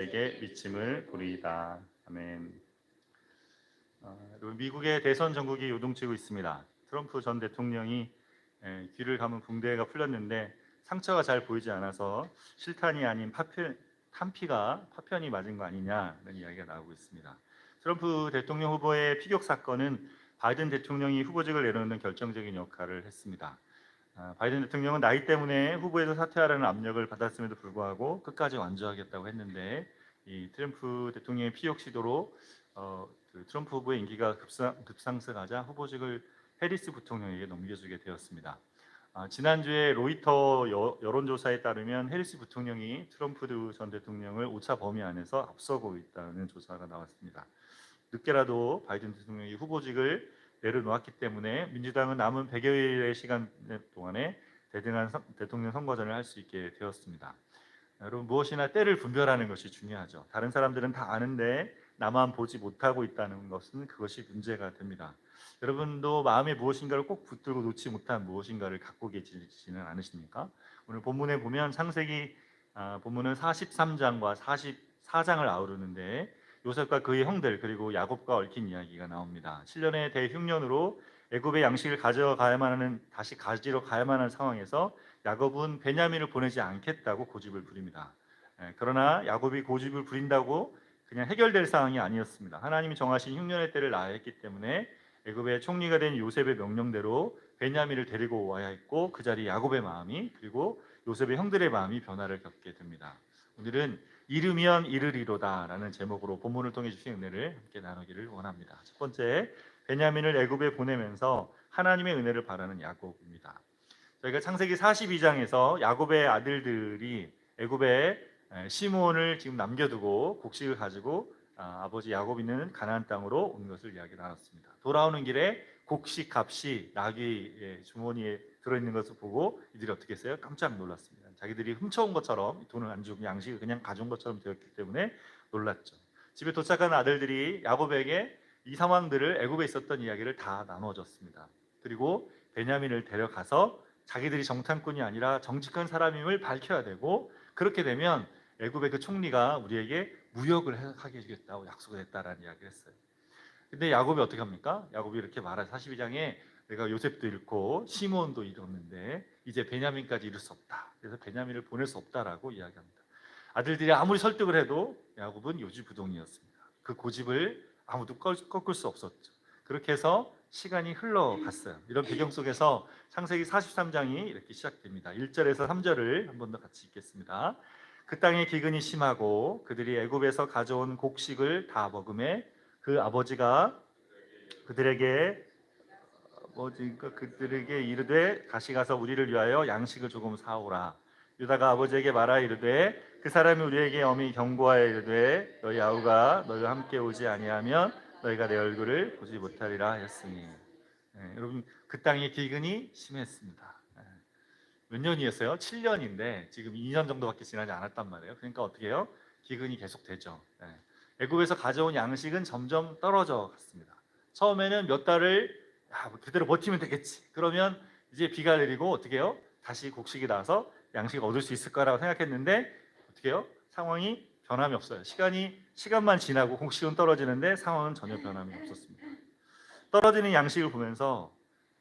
에게 미침을 보리이다. 아멘. 미국의 대선 전국이 요동치고 있습니다. 트럼프 전 대통령이 귀를 감은 붕대가 풀렸는데 상처가 잘 보이지 않아서 실탄이 아닌 파편이 맞은 거 아니냐는 이야기가 나오고 있습니다. 트럼프 대통령 후보의 피격 사건은 바이든 대통령이 후보직을 내놓는 결정적인 역할을 했습니다. 바이든 대통령은 나이 때문에 후보에서 사퇴하라는 압력을 받았음에도 불구하고 끝까지 완주하겠다고 했는데 이 트럼프 대통령의 피격 시도로 트럼프 후보의 인기가 급상승하자 후보직을 해리스 부통령에게 넘겨주게 되었습니다. 지난주에 로이터 여론조사에 따르면 해리스 부통령이 트럼프 전 대통령을 오차 범위 안에서 앞서고 있다는 조사가 나왔습니다. 늦게라도 바이든 대통령이 후보직을 내려놓았기 때문에 민주당은 남은 100여일의 시간 동안에 대등한 대통령 선거전을 할 수 있게 되었습니다. 여러분, 무엇이나 때를 분별하는 것이 중요하죠. 다른 사람들은 다 아는데 나만 보지 못하고 있다는 것은 그것이 문제가 됩니다. 여러분도 마음에 무엇인가를 꼭 붙들고 놓지 못한 무엇인가를 갖고 계시지는 않으십니까? 오늘 본문에 보면 창세기 본문은 43장과 44장을 아우르는데 요셉과 그의 형들 그리고 야곱과 얽힌 이야기가 나옵니다. 7년의 대흉년으로 애굽의 양식을 다시 가지러 가야만 한 상황에서 야곱은 베냐민을 보내지 않겠다고 고집을 부립니다. 그러나 야곱이 고집을 부린다고 그냥 해결될 상황이 아니었습니다. 하나님이 정하신 흉년의 때를 나야 했기 때문에 애굽의 총리가 된 요셉의 명령대로 베냐민을 데리고 와야 했고 그 자리에 야곱의 마음이 그리고 요셉의 형들의 마음이 변화를 겪게 됩니다. 오늘은 이르면 이르리로다 라는 제목으로 본문을 통해 주신 은혜를 함께 나누기를 원합니다. 첫 번째, 베냐민을 애굽에 보내면서 하나님의 은혜를 바라는 야곱입니다. 저희가 창세기 42장에서 야곱의 아들들이 애굽에 시므온을 지금 남겨두고 곡식을 가지고 아버지 야곱이 있는 가나안 땅으로 온 것을 이야기 나눴습니다. 돌아오는 길에 곡식 값이 나귀의 주머니에 들어있는 것을 보고 이들이 어떻게 했어요? 깜짝 놀랐습니다. 자기들이 훔쳐온 것처럼 돈을 안 주고 양식을 그냥 가져온 것처럼 되었기 때문에 놀랐죠. 집에 도착한 아들들이 야곱에게 이 상황들을 애굽에 있었던 이야기를 다 나눠줬습니다. 그리고 베냐민을 데려가서 자기들이 정탐꾼이 아니라 정직한 사람임을 밝혀야 되고 그렇게 되면 애굽의 그 총리가 우리에게 무역을 하게 해주겠다고 약속을 했다라는 이야기를 했어요. 근데 야곱이 어떻게 합니까? 야곱이 이렇게 말하죠. 42장에 내가 요셉도 잃고 시므온도 잃었는데 이제 베냐민까지 잃을 수 없다. 그래서 베냐민을 보낼 수 없다라고 이야기합니다. 아들들이 아무리 설득을 해도 야곱은 요지부동이었습니다. 그 고집을 아무도 꺾을 수 없었죠. 그렇게 해서 시간이 흘러갔어요. 이런 배경 속에서 창세기 43장이 이렇게 시작됩니다. 1절에서 3절을 한 번 더 같이 읽겠습니다. 그 땅에 기근이 심하고 그들이 애굽에서 가져온 곡식을 다 먹음에 그 아버지가 그들에게 그들에게 이르되 다시 가서 우리를 위하여 양식을 조금 사오라. 유다가 아버지에게 말하 이르되 그 사람이 우리에게 엄히 경고하여 이르되 너희 아우가 너희와 함께 오지 아니하면 너희가 내 얼굴을 보지 못하리라 하였으니. 여러분, 그 땅의 기근이 심했습니다. 몇 년이었어요? 7년인데 지금 2년 정도밖에 지나지 않았단 말이에요. 그러니까 어떻게 해요? 기근이 계속되죠. 애굽에서 가져온 양식은 점점 떨어져 갔습니다. 처음에는 몇 달을 그대로 버티면 되겠지. 그러면 이제 비가 내리고 어떻게 해요? 다시 곡식이 나서 양식을 얻을 수 있을 거라고 생각했는데 어떻게 해요? 상황이 변함이 없어요. 시간만 지나고 곡식은 떨어지는데 상황은 전혀 변함이 없었습니다. 떨어지는 양식을 보면서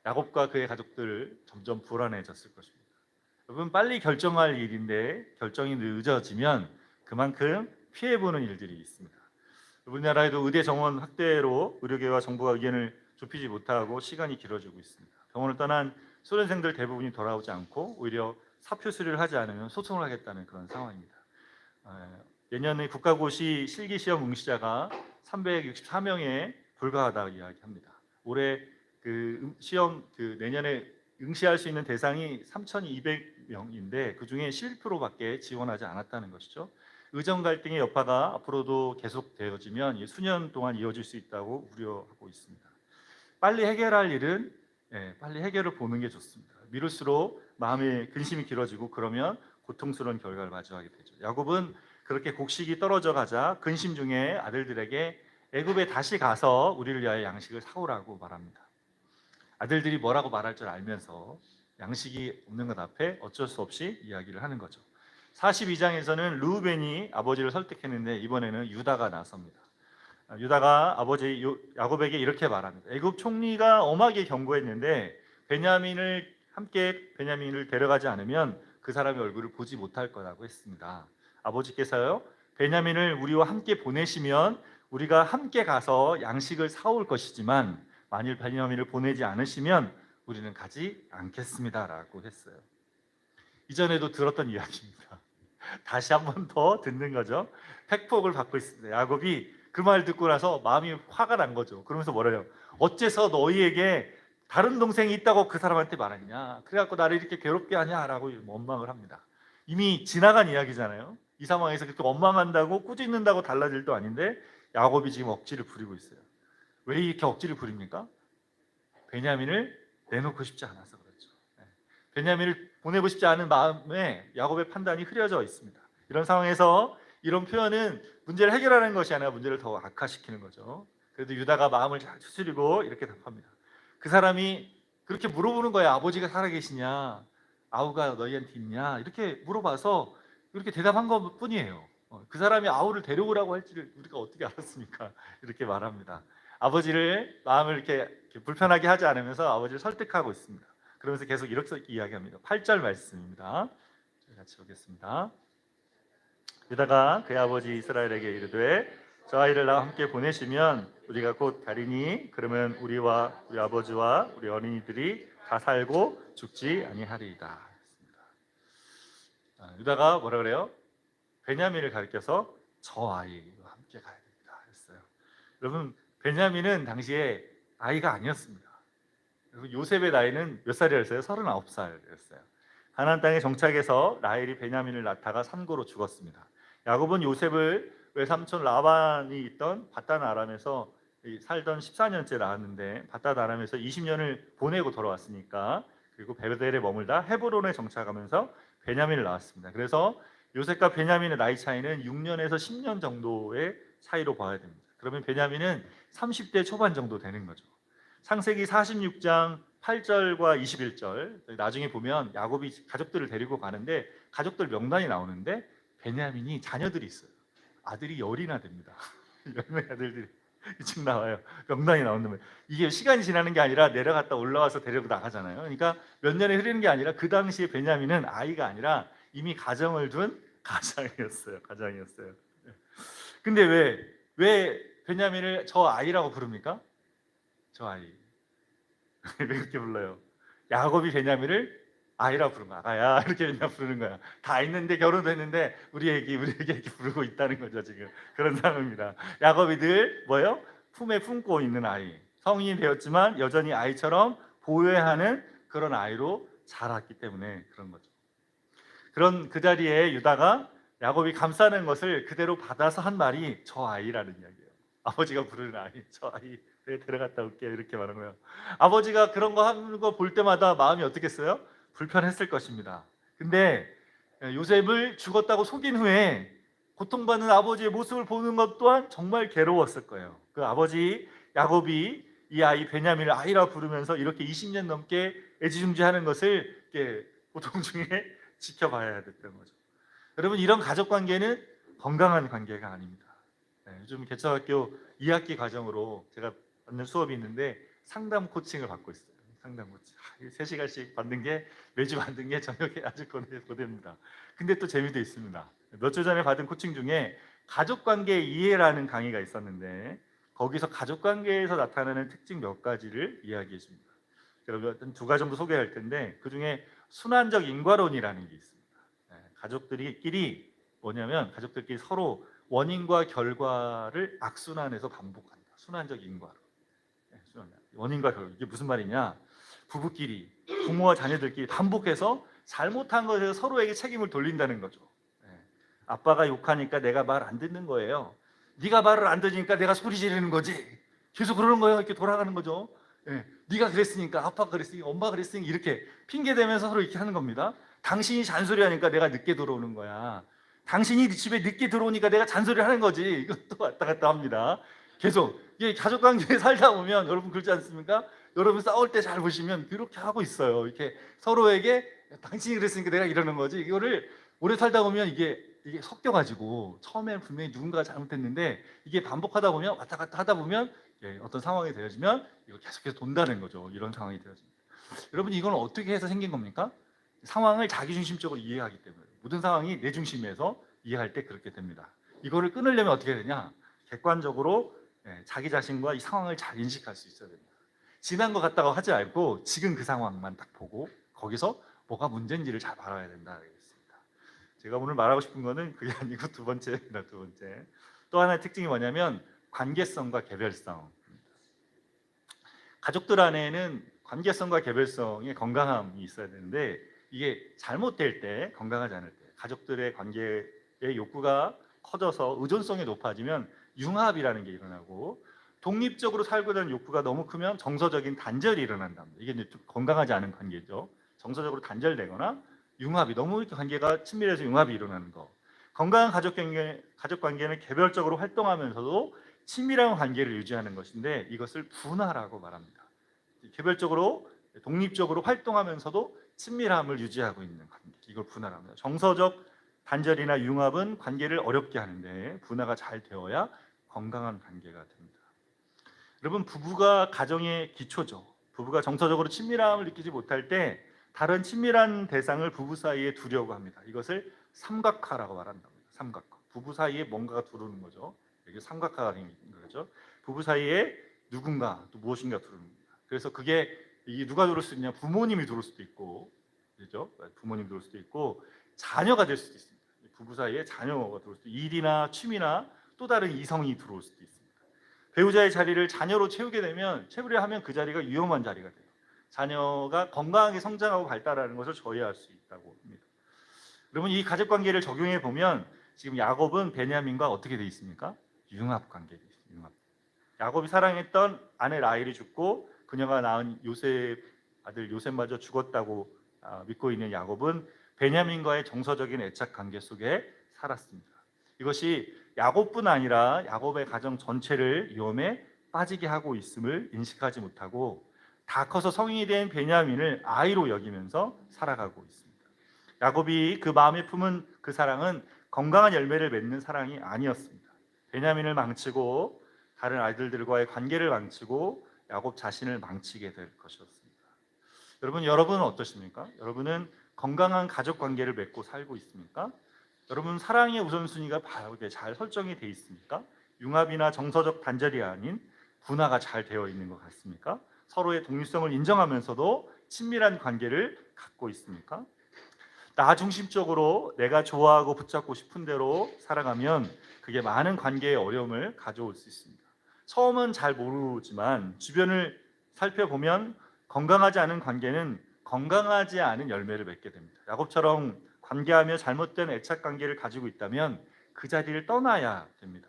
야곱과 그의 가족들 점점 불안해졌을 것입니다. 여러분, 빨리 결정할 일인데 결정이 늦어지면 그만큼 피해보는 일들이 있습니다. 우리나라에도 의대 정원 확대로 의료계와 정부가 의견을 좁히지 못하고 시간이 길어지고 있습니다. 병원을 떠난 수련생들 대부분이 돌아오지 않고 오히려 사표 수리를 하지 않으면 소송을 하겠다는 그런 상황입니다. 내년에 국가고시 실기시험 응시자가 364명에 불과하다고 이야기합니다. 올해 시험 내년에 응시할 수 있는 대상이 3,200명인데 그 중에 11%밖에 지원하지 않았다는 것이죠. 의정 갈등의 여파가 앞으로도 계속되어지면 수년 동안 이어질 수 있다고 우려하고 있습니다. 빨리 해결할 일은 빨리 해결을 보는 게 좋습니다. 미룰수록 마음의 근심이 길어지고 그러면 고통스러운 결과를 마주하게 되죠. 야곱은 그렇게 곡식이 떨어져 가자 근심 중에 아들들에게 애굽에 다시 가서 우리를 위하여 양식을 사오라고 말합니다. 아들들이 뭐라고 말할 줄 알면서 양식이 없는 것 앞에 어쩔 수 없이 이야기를 하는 거죠. 42장에서는 르우벤이 아버지를 설득했는데 이번에는 유다가 나섭니다. 유다가 아버지 야곱에게 이렇게 말합니다. 애굽 총리가 엄하게 경고했는데 베냐민을 데려가지 않으면 그 사람의 얼굴을 보지 못할 거라고 했습니다. 아버지께서요, 베냐민을 우리와 함께 보내시면 우리가 함께 가서 양식을 사올 것이지만 만일 베냐민을 보내지 않으시면 우리는 가지 않겠습니다라고 했어요. 이전에도 들었던 이야기입니다. 다시 한 번 더 듣는 거죠. 팩폭을 받고 있습니다. 야곱이 그 말 듣고 나서 마음이 화가 난 거죠. 그러면서 뭐래요? 어째서 너희에게 다른 동생이 있다고 그 사람한테 말했냐? 그래갖고 나를 이렇게 괴롭게 하냐라고 원망을 합니다. 이미 지나간 이야기잖아요. 이 상황에서 그렇게 원망한다고 꾸짖는다고 달라질 일도 아닌데 야곱이 지금 억지를 부리고 있어요. 왜 이렇게 억지를 부립니까? 베냐민을 내놓고 싶지 않아서 그렇죠. 베냐민을 보내고 싶지 않은 마음에 야곱의 판단이 흐려져 있습니다. 이런 상황에서 이런 표현은 문제를 해결하는 것이 아니라 문제를 더 악화시키는 거죠. 그래도 유다가 마음을 잘 추스리고 이렇게 답합니다. 그 사람이 그렇게 물어보는 거예요. 아버지가 살아계시냐? 아우가 너희한테 있냐? 이렇게 물어봐서 이렇게 대답한 것 뿐이에요. 그 사람이 아우를 데려오라고 할지를 우리가 어떻게 알았습니까? 이렇게 말합니다. 아버지를 마음을 이렇게 불편하게 하지 않으면서 아버지를 설득하고 있습니다. 그러면서 계속 이렇게 이야기합니다. 8절 말씀입니다. 같이 보겠습니다. 유다가 그의 아버지 이스라엘에게 이르되 저 아이를 나와 함께 보내시면 우리가 곧 가리니 그러면 우리와 우리 아버지와 우리 어린이들이 다 살고 죽지 아니하리이다. 유다가 뭐라 그래요? 베냐민을 가리켜서 저 아이와 함께 가야 됩니다 했어요. 여러분, 베냐민은 당시에 아이가 아니었습니다. 요셉의 나이는 몇 살이었어요? 39살이었어요. 가나안 땅에 정착해서 라헬이 베냐민을 낳다가 산고로 죽었습니다. 야곱은 요셉을 외삼촌 라반이 있던 바단 아람에서 살던 14년째 낳았는데 바단 아람에서 20년을 보내고 돌아왔으니까 그리고 베델에 머물다 헤브론에 정착하면서 베냐민을 낳았습니다. 그래서 요셉과 베냐민의 나이 차이는 6년에서 10년 정도의 차이로 봐야 됩니다. 그러면 베냐민은 30대 초반 정도 되는 거죠. 창세기 46장 8절과 21절 나중에 보면 야곱이 가족들을 데리고 가는데 가족들 명단이 나오는데 베냐민이 자녀들이 있어요. 아들이 10이나 됩니다. 10명의 아들들이 지금 나와요. 명단이 나오는 이게 시간이 지나는 게 아니라 내려갔다 올라와서 데리고 나가잖아요. 그러니까 몇 년이 흐르는 게 아니라 그 당시에 베냐민은 아이가 아니라 이미 가정을 둔 가장이었어요. 근데 왜 베냐민을 저 아이라고 부릅니까? 저 아이. 왜 그렇게 불러요? 야곱이 베냐민을 아이라 부르는 거야. 아야 이렇게 그냥 부르는 거야. 다 있는데 결혼도 했는데 우리 애기 이렇게 부르고 있다는 거죠. 지금 그런 상황입니다. 야곱이 늘 뭐예요? 품에 품고 있는 아이. 성인이 되었지만 여전히 아이처럼 보호해야 하는 그런 아이로 자랐기 때문에 그런 거죠. 그런 그 자리에 유다가 야곱이 감싸는 것을 그대로 받아서 한 말이 저 아이라는 이야기예요. 아버지가 부르는 아이, 저 아이 데려갔다 올게 이렇게 말한 거예요. 아버지가 그런 거 하는 거 볼 때마다 마음이 어떻겠어요? 불편했을 것입니다. 근데 요셉을 죽었다고 속인 후에 고통받는 아버지의 모습을 보는 것 또한 정말 괴로웠을 거예요. 그 아버지 야곱이 이 아이 베냐민을 아이라 부르면서 이렇게 20년 넘게 애지중지하는 것을 이렇게 고통 중에 지켜봐야 됐던 거죠. 여러분, 이런 가족 관계는 건강한 관계가 아닙니다. 요즘 개척학교 2학기 과정으로 제가 받는 수업이 있는데 상담 코칭을 받고 있어요. 상담 코칭 3시간씩 받는 게 매주 받는 게 저녁에 아주 고됩니다. 근데 또 재미도 있습니다. 몇 주 전에 받은 코칭 중에 가족관계 이해라는 강의가 있었는데 거기서 가족관계에서 나타나는 특징 몇 가지를 이야기해 줍니다. 여러분, 2가지 정도 소개할 텐데 그 중에 순환적 인과론이라는 게 있습니다. 가족들끼리 뭐냐면 가족들끼리 서로 원인과 결과를 악순환해서 반복한다. 순환적 인과론. 원인과 결과. 이게 무슨 말이냐? 부부끼리, 부모와 자녀들끼리 반복해서 잘못한 것에서 서로에게 책임을 돌린다는 거죠. 아빠가 욕하니까 내가 말 안 듣는 거예요. 네가 말을 안 들으니까 내가 소리 지르는 거지. 계속 그러는 거예요. 이렇게 돌아가는 거죠. 네가 그랬으니까, 아빠가 그랬으니까, 엄마가 그랬으니까 이렇게 핑계 대면서 서로 이렇게 하는 겁니다. 당신이 잔소리하니까 내가 늦게 들어오는 거야. 당신이 집에 늦게 들어오니까 내가 잔소리를 하는 거지. 이것도 왔다 갔다 합니다. 계속 이게 가족관계에 살다 보면 여러분 그렇지 않습니까? 여러분 싸울 때 잘 보시면 그렇게 하고 있어요. 이렇게 서로에게 당신이 그랬으니까 내가 이러는 거지. 이거를 오래 살다 보면 이게 섞여가지고 처음에 분명히 누군가가 잘못했는데 이게 반복하다 보면 왔다 갔다 하다 보면 어떤 상황이 되어지면 이거 계속해서 돈다는 거죠. 이런 상황이 되어집니다. 여러분 이건 어떻게 해서 생긴 겁니까? 상황을 자기중심적으로 이해하기 때문에 모든 상황이 내 중심에서 이해할 때 그렇게 됩니다. 이거를 끊으려면 어떻게 해야 되냐? 객관적으로 자기 자신과 이 상황을 잘 인식할 수 있어야 됩니다. 지난 것 같다고 하지 말고 지금 그 상황만 딱 보고 거기서 뭐가 문제인지를 잘 알아야 된다 알겠습니다. 제가 오늘 말하고 싶은 거는 그게 아니고 두 번째입니다. 두 번째. 또 하나의 특징이 뭐냐면 관계성과 개별성. 가족들 안에는 관계성과 개별성의 건강함이 있어야 되는데 이게 잘못될 때, 건강하지 않을 때 가족들의 관계의 욕구가 커져서 의존성이 높아지면 융합이라는 게 일어나고 독립적으로 살고 있는 욕구가 너무 크면 정서적인 단절이 일어난답니다. 이게 이제 좀 건강하지 않은 관계죠. 정서적으로 단절되거나 융합이 너무 관계가 친밀해서 융합이 일어나는 거. 건강한 가족 관계는 개별적으로 활동하면서도 친밀한 관계를 유지하는 것인데 이것을 분화라고 말합니다. 개별적으로 독립적으로 활동하면서도 친밀함을 유지하고 있는 관계, 이걸 분화랍니다. 정서적 단절이나 융합은 관계를 어렵게 하는데 분화가 잘 되어야 건강한 관계가 됩니다. 여러분 부부가 가정의 기초죠. 부부가 정서적으로 친밀함을 느끼지 못할 때 다른 친밀한 대상을 부부 사이에 두려고 합니다. 이것을 삼각화라고 말한답니다. 삼각화. 부부 사이에 뭔가가 들어오는 거죠. 이게 삼각화가 생긴 거죠. 부부 사이에 누군가 또 무엇인가 들어오는 겁니다. 그래서 그게 이게 누가 들어올 수 있냐? 부모님이 들어올 수도 있고, 그렇죠? 부모님 들어올 수도 있고, 자녀가 될 수도 있습니다. 부부 사이에 자녀가 들어올 수도 있고, 일이나 취미나 또 다른 이성이 들어올 수도 있습니다. 배우자의 자리를 자녀로 채우려 하면 그 자리가 위험한 자리가 돼요. 자녀가 건강하게 성장하고 발달하는 것을 저해할 수 있다고 합니다. 여러분 이 가족 관계를 적용해 보면 지금 야곱은 베냐민과 어떻게 돼 있습니까? 융합 관계에 돼 있습니다. 융합. 야곱이 사랑했던 아내 라헬이 죽고 그녀가 낳은 요셉 아들 요셉마저 죽었다고 믿고 있는 야곱은 베냐민과의 정서적인 애착 관계 속에 살았습니다. 이것이 야곱뿐 아니라 야곱의 가정 전체를 위험에 빠지게 하고 있음을 인식하지 못하고 다 커서 성인이 된 베냐민을 아이로 여기면서 살아가고 있습니다. 야곱이 그 마음에 품은 그 사랑은 건강한 열매를 맺는 사랑이 아니었습니다. 베냐민을 망치고 다른 아이들과의 관계를 망치고 야곱 자신을 망치게 될 것이었습니다. 여러분은 어떠십니까? 여러분은 건강한 가족 관계를 맺고 살고 있습니까? 여러분 사랑의 우선순위가 바르게 잘 설정이 되어 있습니까? 융합이나 정서적 단절이 아닌 분화가 잘 되어 있는 것 같습니까? 서로의 독립성을 인정하면서도 친밀한 관계를 갖고 있습니까? 나 중심적으로 내가 좋아하고 붙잡고 싶은 대로 살아가면 그게 많은 관계의 어려움을 가져올 수 있습니다. 처음은 잘 모르지만 주변을 살펴보면 건강하지 않은 관계는 건강하지 않은 열매를 맺게 됩니다. 야곱처럼 관계하며 잘못된 애착 관계를 가지고 있다면 그 자리를 떠나야 됩니다.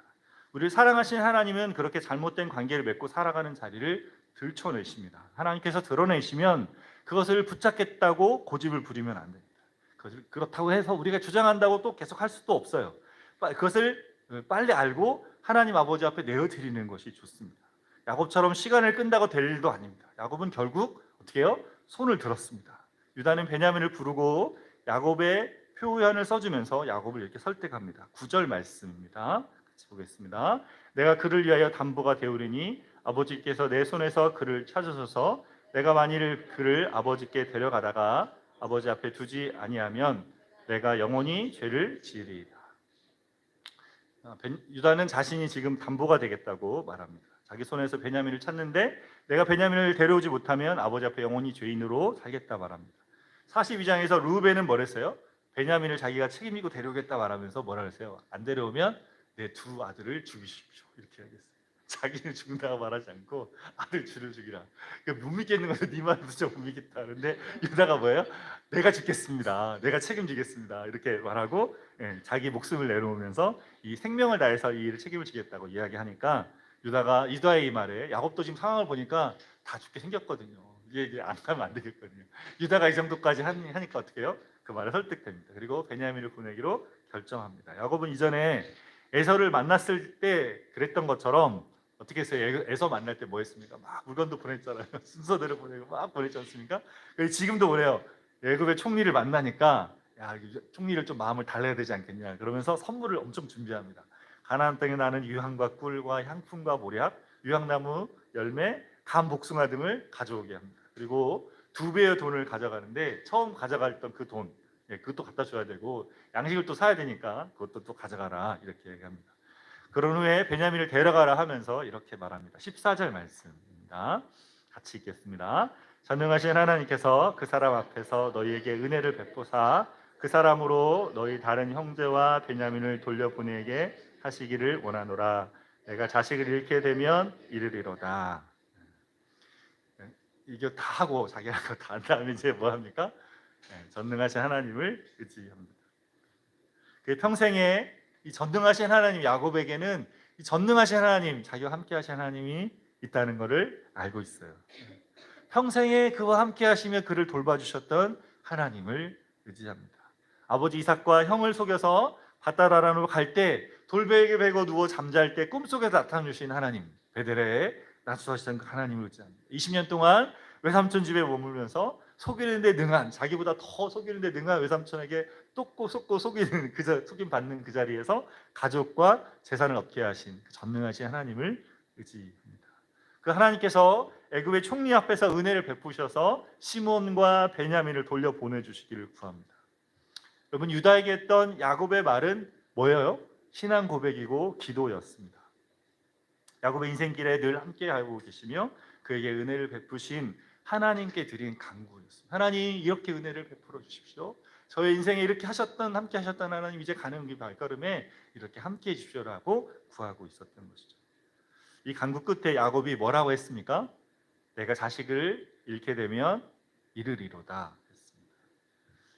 우리를 사랑하신 하나님은 그렇게 잘못된 관계를 맺고 살아가는 자리를 들춰내십니다. 하나님께서 드러내시면 그것을 붙잡겠다고 고집을 부리면 안 됩니다. 그렇다고 해서 우리가 주장한다고 또 계속 할 수도 없어요. 그것을 빨리 알고 하나님 아버지 앞에 내어드리는 것이 좋습니다. 야곱처럼 시간을 끈다고 될 일도 아닙니다. 야곱은 결국 어떻게 해요? 손을 들었습니다. 유다는 베냐민을 부르고 야곱의 표현을 써주면서 야곱을 이렇게 설득합니다. 9절 말씀입니다. 같이 보겠습니다. 내가 그를 위하여 담보가 되오리니 아버지께서 내 손에서 그를 찾으셔서 내가 만일 그를 아버지께 데려가다가 아버지 앞에 두지 아니하면 내가 영원히 죄를 지으리이다. 유다는 자신이 지금 담보가 되겠다고 말합니다. 자기 손에서 베냐민을 찾는데 내가 베냐민을 데려오지 못하면 아버지 앞에 영원히 죄인으로 살겠다 말합니다. 42장에서 르우벤은 뭐랬어요? 베냐민을 자기가 책임지고 데려오겠다 말하면서 뭐라 그랬어요? 안 데려오면 내 두 아들을 죽이십시오. 이렇게 하겠어요. 자기는 죽는다고 말하지 않고 아들 줄을 죽이라. 못 믿겠는 거죠. 네 말은 진짜 못 믿겠다. 그런데 유다가 뭐예요? 내가 죽겠습니다. 내가 책임지겠습니다. 이렇게 말하고 자기 목숨을 내놓으면서 이 생명을 다해서 이 일을 책임을 지겠다고 이야기하니까 유다의 이 말에 야곱도 지금 상황을 보니까 다 죽게 생겼거든요. 이게 안 하면 안 되겠거든요. 유다가 이 정도까지 하니까 어떻게 해요? 그 말에 설득됩니다. 그리고 베냐민을 보내기로 결정합니다. 야곱은 이전에 에서를 만났을 때 그랬던 것처럼 어떻게 했어요? 에서 만날 때 뭐 했습니까? 막 물건도 보냈잖아요. 순서대로 보내고 막 보냈지 않습니까? 지금도 그래요. 애굽의 총리를 만나니까 야, 총리를 좀 마음을 달래야 되지 않겠냐. 그러면서 선물을 엄청 준비합니다. 가나안 땅에 나는 유향과 꿀과 향품과 모략, 유향나무 열매, 감 복숭아 등을 가져오게 합니다. 그리고 2배의 돈을 가져가는데 처음 가져갔던 그 돈, 그것도 갖다 줘야 되고 양식을 또 사야 되니까 그것도 또 가져가라 이렇게 얘기합니다. 그런 후에 베냐민을 데려가라 하면서 이렇게 말합니다. 14절 말씀입니다. 같이 읽겠습니다. 전능하신 하나님께서 그 사람 앞에서 너희에게 은혜를 베푸사 그 사람으로 너희 다른 형제와 베냐민을 돌려보내게 하시기를 원하노라. 내가 자식을 잃게 되면 이르리로다. 이거 다 하고 자기 할 거 다 한 다음에 이제 뭐 합니까? 전능하신 하나님을 의지합니다. 그 평생에 이 전능하신 하나님, 야곱에게는 이 전능하신 하나님, 자기와 함께 하신 하나님이 있다는 것을 알고 있어요. 평생에 그와 함께 하시며 그를 돌봐주셨던 하나님을 의지합니다. 아버지 이삭과 형을 속여서 바다라로 갈 때 돌베개 베고 누워 잠잘 때 꿈속에서 나타나주신 하나님, 베델에 낮추시던 그 하나님을 의지합니다. 20년 동안 외삼촌 집에 머물면서 속이는 데 능한, 자기보다 더 속이는 데 능한 외삼촌에게 쏟고 속이는 속임 받는 그 자리에서 가족과 재산을 얻게 하신 그 전능하신 하나님을 의지합니다. 그 하나님께서 애굽의 총리 앞에서 은혜를 베푸셔서 시몬과 베냐민을 돌려 보내주시기를 구합니다. 여러분, 유다에게 했던 야곱의 말은 뭐예요? 신앙 고백이고 기도였습니다. 야곱의 인생길에 늘 함께하고 계시며 그에게 은혜를 베푸신 하나님께 드린 간구였습니다. 하나님, 이렇게 은혜를 베풀어 주십시오. 저의 인생에 이렇게 함께 하셨던 하나님, 이제 가는 길 발걸음에 이렇게 함께해 주십시오라고 구하고 있었던 것이죠. 이 간구 끝에 야곱이 뭐라고 했습니까? 내가 자식을 잃게 되면 이르리로다 했습니다.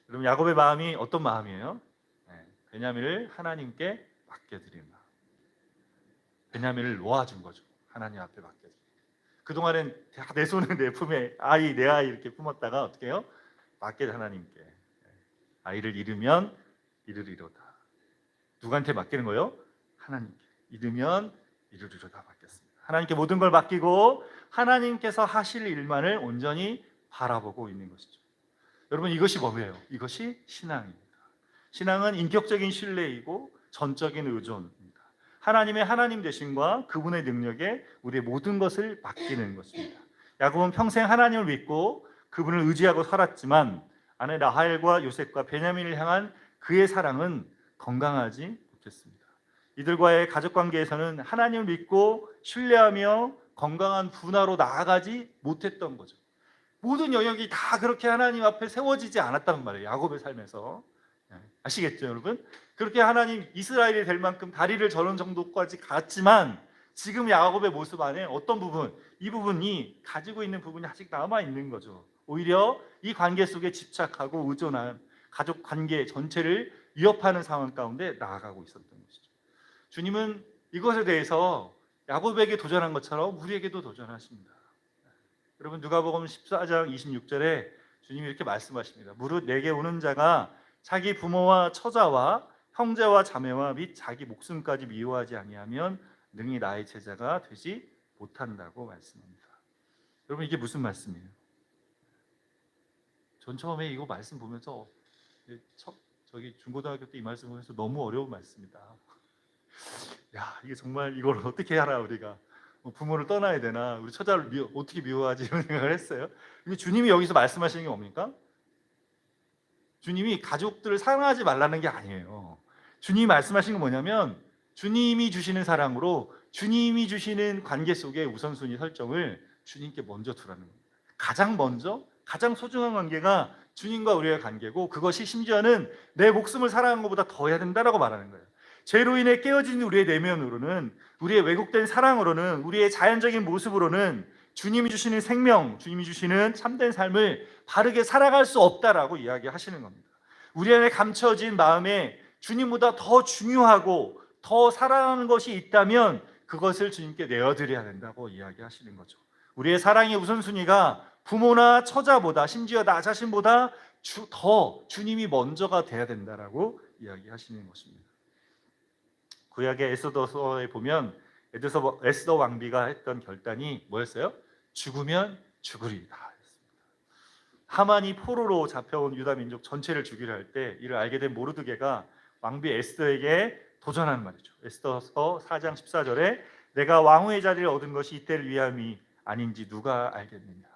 여러분, 야곱의 마음이 어떤 마음이에요? 베냐민을 하나님께 맡겨드린 마음. 베냐민을 놓아준 거죠. 하나님 앞에 맡겨드린. 그동안은 내 손에 내 품에 내 아이 이렇게 품었다가 어떻게 해요? 맡겨 하나님께. 아이를 잃으면 이르리로다. 누구한테 맡기는 거예요? 하나님께. 잃으면 이르리로다 맡겼습니다. 하나님께 모든 걸 맡기고 하나님께서 하실 일만을 온전히 바라보고 있는 것이죠. 여러분, 이것이 뭐예요? 이것이 신앙입니다. 신앙은 인격적인 신뢰이고 전적인 의존입니다. 하나님의 하나님 되심과 그분의 능력에 우리의 모든 것을 맡기는 것입니다. 야곱은 평생 하나님을 믿고 그분을 의지하고 살았지만 아내 라헬과 요셉과 베냐민을 향한 그의 사랑은 건강하지 못했습니다. 이들과의 가족관계에서는 하나님을 믿고 신뢰하며 건강한 분화로 나아가지 못했던 거죠. 모든 영역이 다 그렇게 하나님 앞에 세워지지 않았단 말이에요. 야곱의 삶에서. 아시겠죠, 여러분? 그렇게 하나님 이스라엘이 될 만큼 다리를 저는 정도까지 갔지만 지금 야곱의 모습 안에 어떤 부분, 이 부분이 가지고 있는 부분이 아직 남아 있는 거죠. 오히려 이 관계 속에 집착하고 의존한 가족 관계 전체를 위협하는 상황 가운데 나아가고 있었던 것이죠. 주님은 이것에 대해서 야곱에게 도전한 것처럼 우리에게도 도전하십니다. 여러분, 누가복음 14장 26절에 주님이 이렇게 말씀하십니다. 무릇 내게 오는 자가 자기 부모와 처자와 형제와 자매와 및 자기 목숨까지 미워하지 아니하면 능히 나의 제자가 되지 못한다고 말씀합니다. 여러분, 이게 무슨 말씀이에요? 전 처음에 이거 말씀 보면서 저기 중고등학교 때 이 말씀 보면서 너무 어려운 말씀이다. 야, 이게 정말 이걸 어떻게 하라, 우리가 부모를 떠나야 되나, 우리 처자를 어떻게 미워하지, 이런 생각을 했어요. 근데 주님이 여기서 말씀하시는 게 뭡니까? 주님이 가족들을 사랑하지 말라는 게 아니에요. 주님이 말씀하신 건 뭐냐면 주님이 주시는 사랑으로 주님이 주시는 관계 속에 우선순위 설정을 주님께 먼저 두라는 겁니다. 가장 먼저 가장 소중한 관계가 주님과 우리의 관계고, 그것이 심지어는 내 목숨을 사랑하는 것보다 더 해야 된다라고 말하는 거예요. 죄로 인해 깨어진 우리의 내면으로는, 우리의 왜곡된 사랑으로는, 우리의 자연적인 모습으로는 주님이 주시는 생명, 주님이 주시는 참된 삶을 바르게 살아갈 수 없다라고 이야기하시는 겁니다. 우리 안에 감춰진 마음에 주님보다 더 중요하고 더 사랑하는 것이 있다면 그것을 주님께 내어드려야 된다고 이야기하시는 거죠. 우리의 사랑의 우선순위가 부모나 처자보다, 심지어 나 자신보다 더 주님이 먼저가 돼야 된다라고 이야기하시는 것입니다. 구약의 에스더서에 보면 에스더 왕비가 했던 결단이 뭐였어요? 죽으면 죽으리다. 하만이 포로로 잡혀온 유다 민족 전체를 죽이려 할 때 이를 알게 된 모르드게가 왕비 에스더에게 도전하는 말이죠. 에스더서 4장 14절에 내가 왕후의 자리를 얻은 것이 이때를 위함이 아닌지 누가 알겠느냐.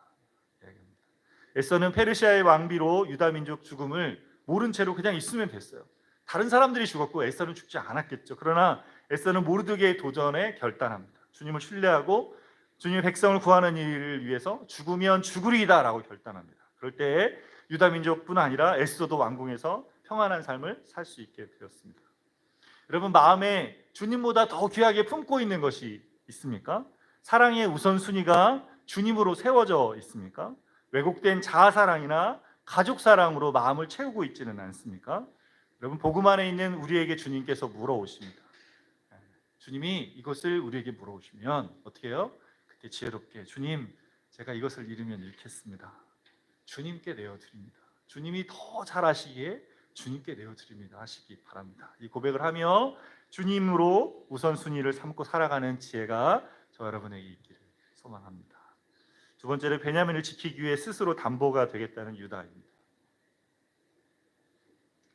에스더는 페르시아의 왕비로 유다 민족 죽음을 모른 채로 그냥 있으면 됐어요. 다른 사람들이 죽었고 에스더는 죽지 않았겠죠. 그러나 에스더는 모르드게의 도전에 결단합니다. 주님을 신뢰하고 주님의 백성을 구하는 일을 위해서 죽으면 죽으리이다라고 결단합니다. 그럴 때 유다 민족뿐 아니라 에스더도 왕궁에서 평안한 삶을 살 수 있게 되었습니다. 여러분, 마음에 주님보다 더 귀하게 품고 있는 것이 있습니까? 사랑의 우선순위가 주님으로 세워져 있습니까? 왜곡된 자아사랑이나 가족사랑으로 마음을 채우고 있지는 않습니까? 여러분, 복음 안에 있는 우리에게 주님께서 물어오십니다. 주님이 이것을 우리에게 물어오시면 어떻게 해요? 그때 지혜롭게 주님, 제가 이것을 잃으면 잃겠습니다. 주님께 내어드립니다. 주님이 더 잘하시기에 주님께 내어드립니다 하시기 바랍니다. 이 고백을 하며 주님으로 우선순위를 삼고 살아가는 지혜가 저 여러분에게 있기를 소망합니다. 두 번째로 베냐민을 지키기 위해 스스로 담보가 되겠다는 유다입니다.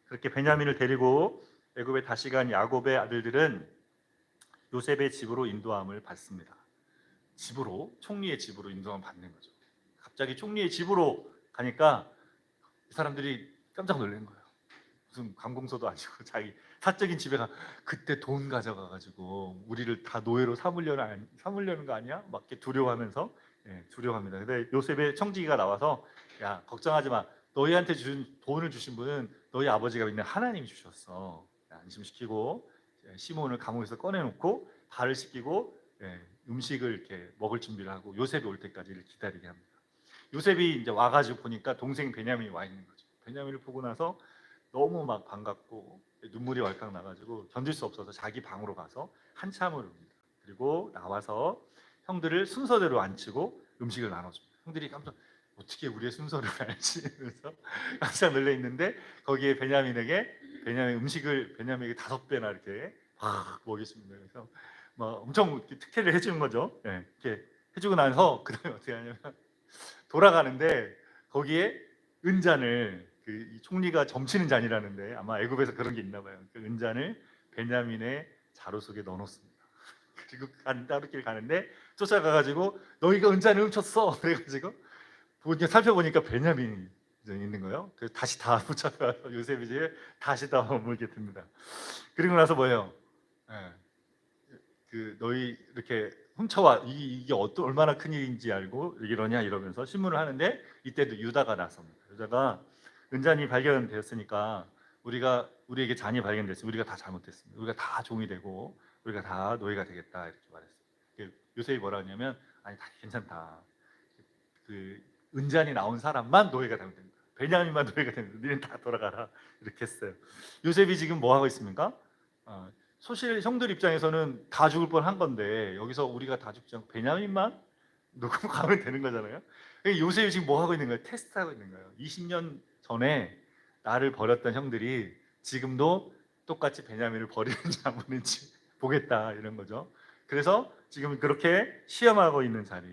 그렇게 베냐민을 데리고 애굽에 다시 간 야곱의 아들들은 요셉의 집으로 인도함을 받습니다. 집으로, 총리의 집으로 인도함을 받는 거죠. 갑자기 총리의 집으로 가니까 사람들이 깜짝 놀란 거예요. 무슨 관공서도 아니고 자기 사적인 집에 가, 그때 돈 가져가가지고 우리를 다 노예로 삼으려는 거 아니야? 막 이렇게 두려워하면서 두려워합니다. 근데 요셉의 청지기가 나와서 야, 걱정하지 마. 너희한테 준 돈을 주신 분은 너희 아버지가 믿는 하나님이 주셨어. 안심시키고 시몬을 감옥에서 꺼내놓고 발을 씻기고 음식을 이렇게 먹을 준비를 하고 요셉이 올 때까지 기다리게 합니다. 요셉이 이제 와가지고 보니까 동생 베냐민이 와 있는 거죠. 베냐민을 보고 나서 너무 막 반갑고 눈물이 왈칵 나가지고 견딜 수 없어서 자기 방으로 가서 한참을 웁니다. 그리고 나와서 형들을 순서대로 앉히고 음식을 나눠줍니다. 형들이 깜짝 어떻게 우리의 순서를 알지? 그래서 깜짝 놀래 있는데 거기에 베냐민 음식을 베냐민에게 5배나 이렇게 막 먹였습니다. 그래서 막 엄청 특혜를 해주는 거죠. 이렇게 해주고 나서 그다음에 어떻게 하냐면 돌아가는데 거기에 은잔을 이 총리가 점치는 잔이라는데 아마 애굽에서 그런 게 있나 봐요. 그 은잔을 베냐민의 자루 속에 넣어놓습니다. 그리고 따르길 가는데 쫓아가가지고 너희가 은잔을 훔쳤어. 그래가지고 살펴보니까 베냐민이 있는 거예요. 그래서 다시 다 붙잡아서 요셉이 집에 다시 다 머물게 됩니다. 그리고 나서 뭐예요? 너희 이렇게 훔쳐와 이게 얼마나 큰 일인지 알고 이러냐 이러면서 신문을 하는데 이때도 유다가 나섭니다. 유다가 은잔이 발견되었으니까 우리에게 잔이 발견됐으니 우리가 다 잘못했습니다. 우리가 다 종이 되고 우리가 다 노예가 되겠다 이렇게 말했어요. 요셉이 뭐라 하냐면 아니 다 괜찮다. 그 은잔이 나온 사람만 노예가 되면 된다. 베냐민만 노예가 된다. 너희는 다 돌아가라 이렇게 했어요. 요셉이 지금 뭐 하고 있습니까? 사실 형들 입장에서는 다 죽을 뻔한 건데 여기서 우리가 다 죽지 않고 베냐민만 놓고 가면 되는 거잖아요. 요셉이 지금 뭐 하고 있는 거예요? 테스트하고 있는 거예요. 20년 전에 나를 버렸던 형들이 지금도 똑같이 베냐민을 버리는지 안 버리는지 보겠다 이런 거죠. 그래서 지금 그렇게 시험하고 있는 자리.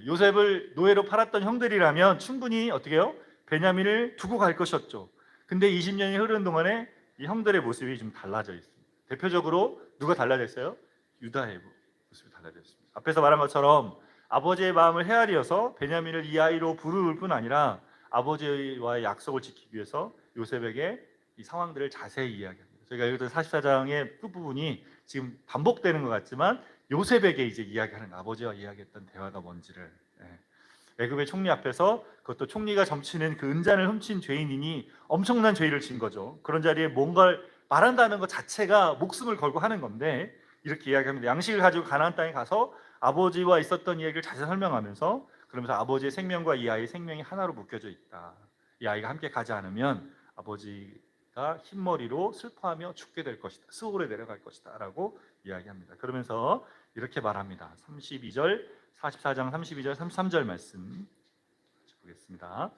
요셉을 노예로 팔았던 형들이라면 충분히 어떻게 해요? 베냐민을 두고 갈 것이었죠. 근데 20년이 흐르는 동안에 이 형들의 모습이 좀 달라져 있습니다. 대표적으로 누가 달라졌어요? 유다의 모습이 달라졌습니다. 앞에서 말한 것처럼 아버지의 마음을 헤아리어서 베냐민을 이 아이로 부를 뿐 아니라 아버지와의 약속을 지키기 위해서 요셉에게 이 상황들을 자세히 이야기합니다. 저희가 읽었던 44장의 끝부분이 지금 반복되는 것 같지만 요셉에게 이제 이야기하는 아버지와 이야기했던 대화가 뭔지를 애굽의 총리 앞에서 그것도 총리가 점치는 그 은잔을 훔친 죄인이니 엄청난 죄를 진 거죠. 그런 자리에 뭔가를 말한다는 것 자체가 목숨을 걸고 하는 건데 이렇게 이야기합니다. 양식을 가지고 가나안 땅에 가서 아버지와 있었던 이야기를 자세히 설명하면서 그러면서 아버지의 생명과 이 아이의 생명이 하나로 묶여져 있다. 이 아이가 함께 가지 않으면 아버지가 흰머리로 슬퍼하며 죽게 될 것이다. 수월에 내려갈 것이다 라고 이야기합니다. 그러면서 이렇게 말합니다. 32절 44장 32절 33절 말씀 보겠습니다.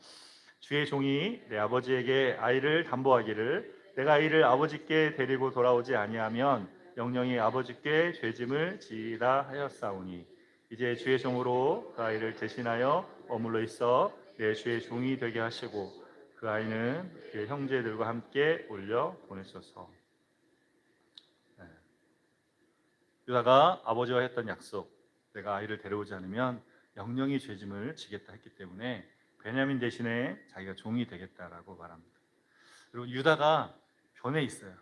주의 종이 내 아버지에게 아이를 담보하기를 내가 이를 아버지께 데리고 돌아오지 아니하면 영영이 아버지께 죄짐을 지이다 하였사오니 이제 주의 종으로 그 아이를 대신하여 머물러 있어 내 주의 종이 되게 하시고 그 아이는 그의 형제들과 함께 올려 보내소서. 네. 유다가 아버지와 했던 약속, 내가 아이를 데려오지 않으면 영영이 죄짐을 지겠다 했기 때문에 베냐민 대신에 자기가 종이 되겠다라고 말합니다. 그리고 유다가 변해 있어요.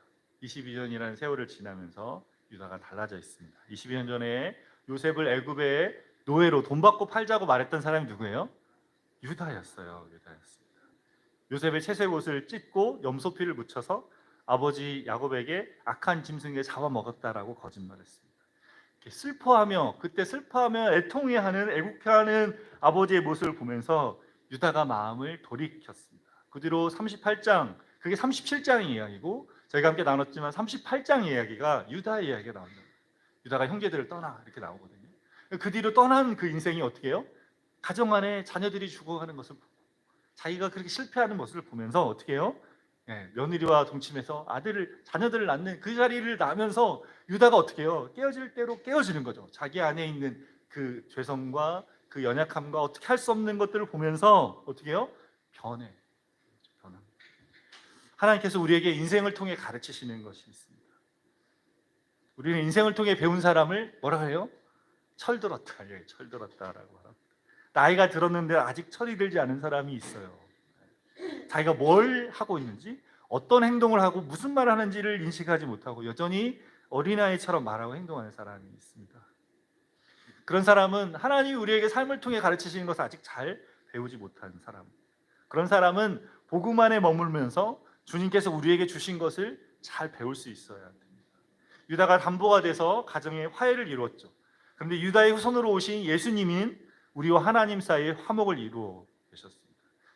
22년이라는 세월을 지나면서 유다가 달라져 있습니다. 22년 전에 요셉을 애굽의 노예로 돈 받고 팔자고 말했던 사람이 누구예요? 유다였어요. 유다였습니다. 요셉의 채색 옷을 찢고 염소피를 묻혀서 아버지 야곱에게 악한 짐승에 잡아먹었다라고 거짓말했습니다. 슬퍼하며 그때 슬퍼하며 애통해하는 애국해하는 아버지의 모습을 보면서 유다가 마음을 돌이켰습니다. 그 뒤로 38장, 그게 37장의 이야기고 저희가 함께 나눴지만 38장 이야기가 유다의 이야기가 나옵니다. 유다가 형제들을 떠나 이렇게 나오거든요. 그 뒤로 떠난 그 인생이 어떻게 해요? 가정 안에 자녀들이 죽어가는 것을 보고 자기가 그렇게 실패하는 모습을 보면서 어떻게 해요? 며느리와 동침해서 자녀들을 낳는 그 자리를 나면서 유다가 어떻게 해요? 깨어질 대로 깨어지는 거죠. 자기 안에 있는 그 죄성과 그 연약함과 어떻게 할 수 없는 것들을 보면서 어떻게 해요? 변해. 하나님께서 우리에게 인생을 통해 가르치시는 것이 있습니다. 우리는 인생을 통해 배운 사람을 뭐라 해요? 철들었다. 철들었다라고 합니다. 나이가 들었는데 아직 철이 들지 않은 사람이 있어요. 자기가 뭘 하고 있는지, 어떤 행동을 하고 무슨 말을 하는지를 인식하지 못하고 여전히 어린아이처럼 말하고 행동하는 사람이 있습니다. 그런 사람은 하나님이 우리에게 삶을 통해 가르치시는 것을 아직 잘 배우지 못한 사람. 그런 사람은 복음 안에 머물면서 주님께서 우리에게 주신 것을 잘 배울 수 있어야 됩니다. 유다가 담보가 돼서 가정의 화해를 이루었죠. 그런데 유다의 후손으로 오신 예수님인 우리와 하나님 사이에 화목을 이루어 계셨습니다.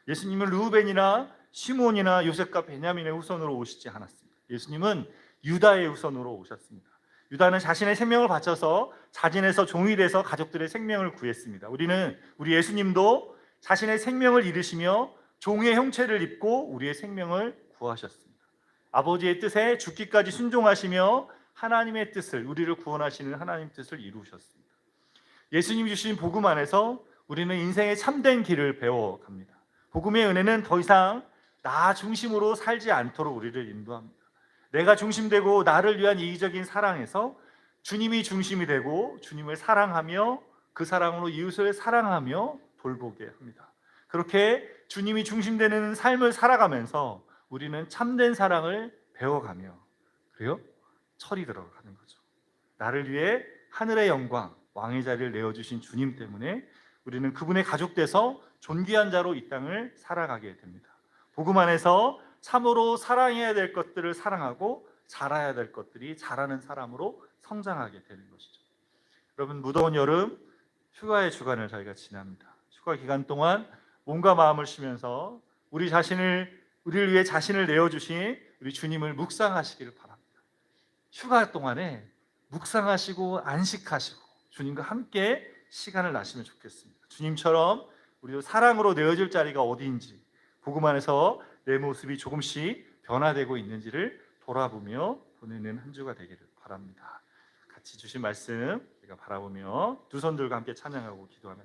예수님은 르우벤이나 시몬이나 요셉과 베냐민의 후손으로 오시지 않았습니다. 예수님은 유다의 후손으로 오셨습니다. 유다는 자신의 생명을 바쳐서 자진해서 종이 돼서 가족들의 생명을 구했습니다. 우리 예수님도 자신의 생명을 잃으시며 종의 형체를 입고 우리의 생명을 구하셨습니다. 아버지의 뜻에 죽기까지 순종하시며 하나님의 뜻을, 우리를 구원하시는 하나님 뜻을 이루셨습니다. 예수님이 주신 복음 안에서 우리는 인생의 참된 길을 배워갑니다. 복음의 은혜는 더 이상 나 중심으로 살지 않도록 우리를 인도합니다. 내가 중심되고 나를 위한 이기적인 사랑에서 주님이 중심이 되고 주님을 사랑하며 그 사랑으로 이웃을 사랑하며 돌보게 합니다. 그렇게 주님이 중심되는 삶을 살아가면서 우리는 참된 사랑을 배워가며 그래요? 철이 들어가는 거죠. 나를 위해 하늘의 영광, 왕의 자리를 내어주신 주님 때문에 우리는 그분의 가족 돼서 존귀한 자로 이 땅을 살아가게 됩니다. 복음 안에서 참으로 사랑해야 될 것들을 사랑하고 잘해야 될 것들이 잘하는 사람으로 성장하게 되는 것이죠. 여러분, 무더운 여름 휴가의 주간을 저희가 지납니다. 휴가 기간 동안 몸과 마음을 쉬면서 우리를 위해 자신을 내어주신 우리 주님을 묵상하시기를 바랍니다. 휴가 동안에 묵상하시고 안식하시고 주님과 함께 시간을 나시면 좋겠습니다. 주님처럼 우리도 사랑으로 내어질 자리가 어디인지 복음 안에서 내 모습이 조금씩 변화되고 있는지를 돌아보며 보내는 한 주가 되기를 바랍니다. 같이 주신 말씀 우리가 바라보며 두 손 들고 함께 찬양하고 기도하며